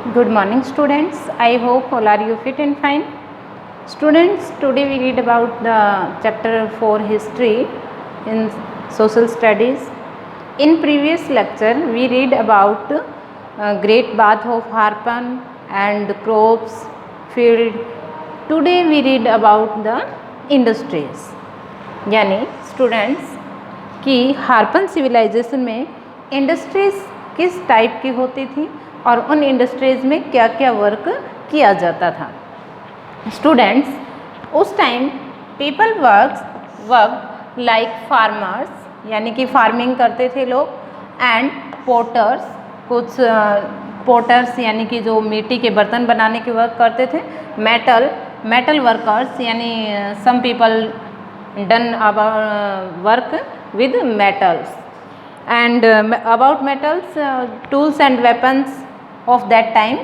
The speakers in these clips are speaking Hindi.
Good morning students. I hope all are you fit and fine. Students, today we read about the chapter 4 history in social studies. In previous lecture we read about Great Bath of Harpan and crops, field. Today we read about the industries. यानी स्टूडेंट्स कि हार्पन सिविलाइजेशन में इंडस्ट्रीज़ किस टाइप की होती थी और उन इंडस्ट्रीज़ में क्या क्या वर्क किया जाता था. स्टूडेंट्स, उस time people work like farmers यानी कि फार्मिंग करते थे लोग, एंड पोटर्स, कुछ पोटर्स यानी कि जो मिट्टी के बर्तन बनाने के वर्क करते थे. मेटल वर्कर्स यानी some people done work with metals, and about metals, tools and weapons of that time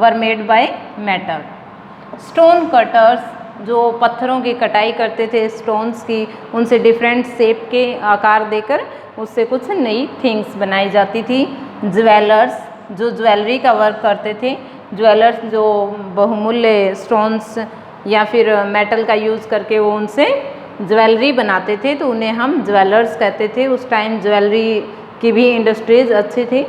were made by metal. Stone cutters, जो पत्थरों की कटाई करते थे स्टोन्स की, उनसे डिफरेंट शेप के आकार देकर उससे कुछ नई थिंग्स बनाई जाती थी. ज्वेलर्स, जो ज्वेलरी का वर्क करते थे. ज्वेलर्स जो बहुमूल्य स्टोन्स या फिर मेटल का यूज़ करके वो उनसे ज्वेलरी बनाते थे, तो उन्हें हम ज्वेलर्स कहते थे. उस टाइम ज्वेलरी की भी इंडस्ट्रीज़ अच्छी थी.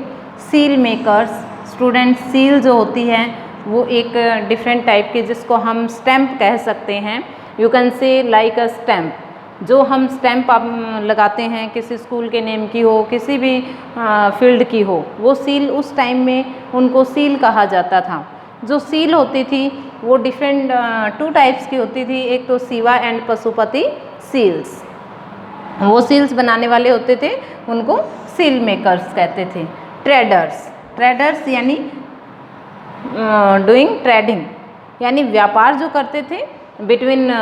सील मेकर्स, स्टूडेंट, सील जो होती है वो एक डिफरेंट टाइप की, जिसको हम स्टैम्प कह सकते हैं. यू कैन से लाइक अ स्टैम्प. जो हम स्टैम्प आप लगाते हैं किसी स्कूल के नेम की हो, किसी भी फील्ड की हो, वो सील उस टाइम में उनको सील कहा जाता था. जो सील होती थी वो डिफरेंट 2 टाइप्स की होती थी. एक तो शिवा एंड पशुपति सील्स. वो सील्स बनाने वाले होते थे, उनको सील मेकर्स कहते थे. ट्रेडर्स यानी डूइंग ट्रेडिंग यानी व्यापार जो करते थे between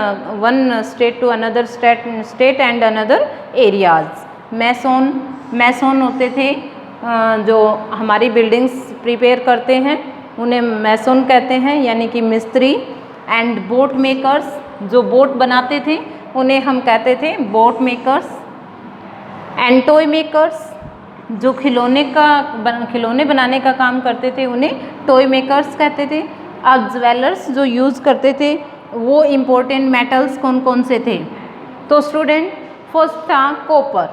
one state to another state and another areas. Masons होते थे, जो हमारी बिल्डिंग्स प्रिपेयर करते हैं उन्हें मैसोन कहते हैं यानी कि मिस्त्री. एंड बोट मेकर्स, जो बोट बनाते थे उन्हें हम कहते थे boat makers. And toy makers, जो खिलौने बनाने का काम करते थे उन्हें टॉय मेकर्स कहते थे. अब ज्वेलर्स जो यूज़ करते थे वो इम्पोर्टेंट मेटल्स कौन कौन से थे? तो स्टूडेंट, फर्स्ट था कॉपर,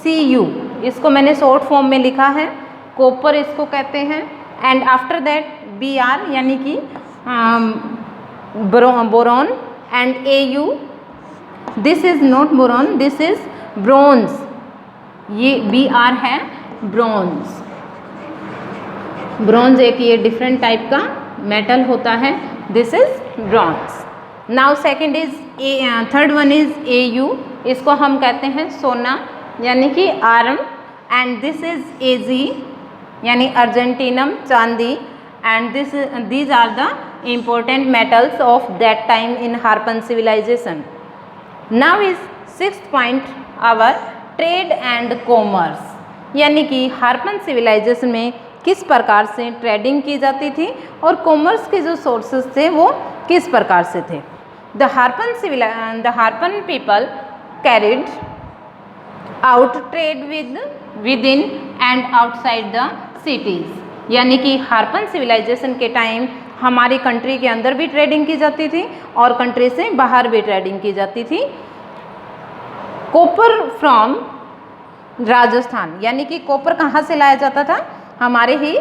Cu. इसको मैंने शॉर्ट फॉर्म में लिखा है, कॉपर इसको कहते हैं. एंड आफ्टर दैट Br यानी कि boron. And Au, this is not boron, this is bronze. ये Br है ब्रोंज. ब्रोंज एक ये डिफरेंट टाइप का मेटल होता है. This is bronze. Now second is third one is Au. इसको हम कहते हैं सोना यानी कि iron. And this is Ag यानी अर्जेंटीनम, चांदी. And these are the important metals of that time in Harappan civilization. Now is 6th point our trade and commerce, यानी कि हार्पन सिविलाइजेशन में किस प्रकार से ट्रेडिंग की जाती थी और कॉमर्स के जो सोर्सेज थे वो किस प्रकार से थे. The Harappan people carried out trade with in and outside the cities. यानी कि हार्पन सिविलाइजेशन के टाइम हमारी कंट्री के अंदर भी ट्रेडिंग की जाती थी और कंट्री से बाहर भी ट्रेडिंग की जाती थी. कॉपर फ्रॉम राजस्थान, यानी कि कॉपर कहाँ से लाया जाता था? हमारे ही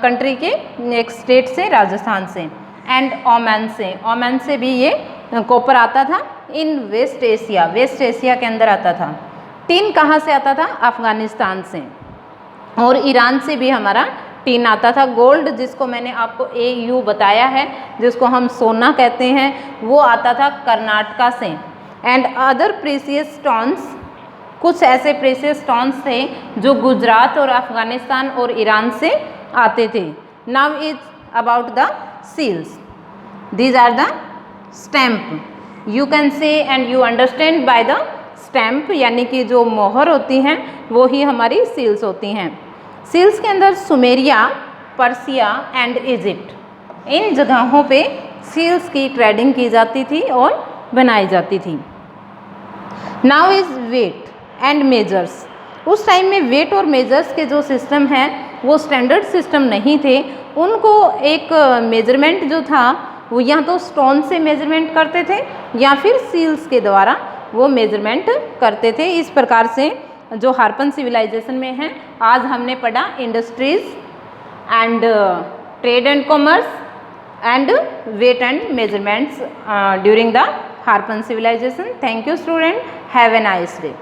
कंट्री के एक स्टेट से, राजस्थान से. एंड ओमान से भी ये कॉपर आता था. इन वेस्ट एशिया के अंदर आता था. टीन कहाँ से आता था? अफगानिस्तान से. और ईरान से भी हमारा टीन आता था. गोल्ड, जिसको मैंने आपको Au बताया है, जिसको हम सोना कहते हैं, वो आता था कर्नाटका से. एंड अदर प्रीसियस स्टोन्स, कुछ ऐसे प्रीसियस स्टोन्स थे जो गुजरात और अफगानिस्तान और ईरान से आते थे. Now is about the seals. These are the stamp. You can say and you understand by the stamp, यानी कि जो मोहर होती हैं वो ही हमारी सील्स होती हैं. सील्स के अंदर सुमेरिया, पर्सिया एंड इजिप्ट, इन जगहों पे सील्स की ट्रेडिंग की जाती थी और बनाई जाती थी. Now is weight and measures. उस टाइम में वेट और मेजर्स के जो सिस्टम हैं वो स्टैंडर्ड सिस्टम नहीं थे, उनको एक मेजरमेंट जो था वो या तो स्टोन से मेजरमेंट करते थे या फिर सील्स के द्वारा वो मेजरमेंट करते थे। इस प्रकार से जो हारपन सिविलाइजेशन में है, आज हमने पढ़ा industries and trade and commerce and weight and measurements during the Harappan civilization. Thank you student, have a nice day.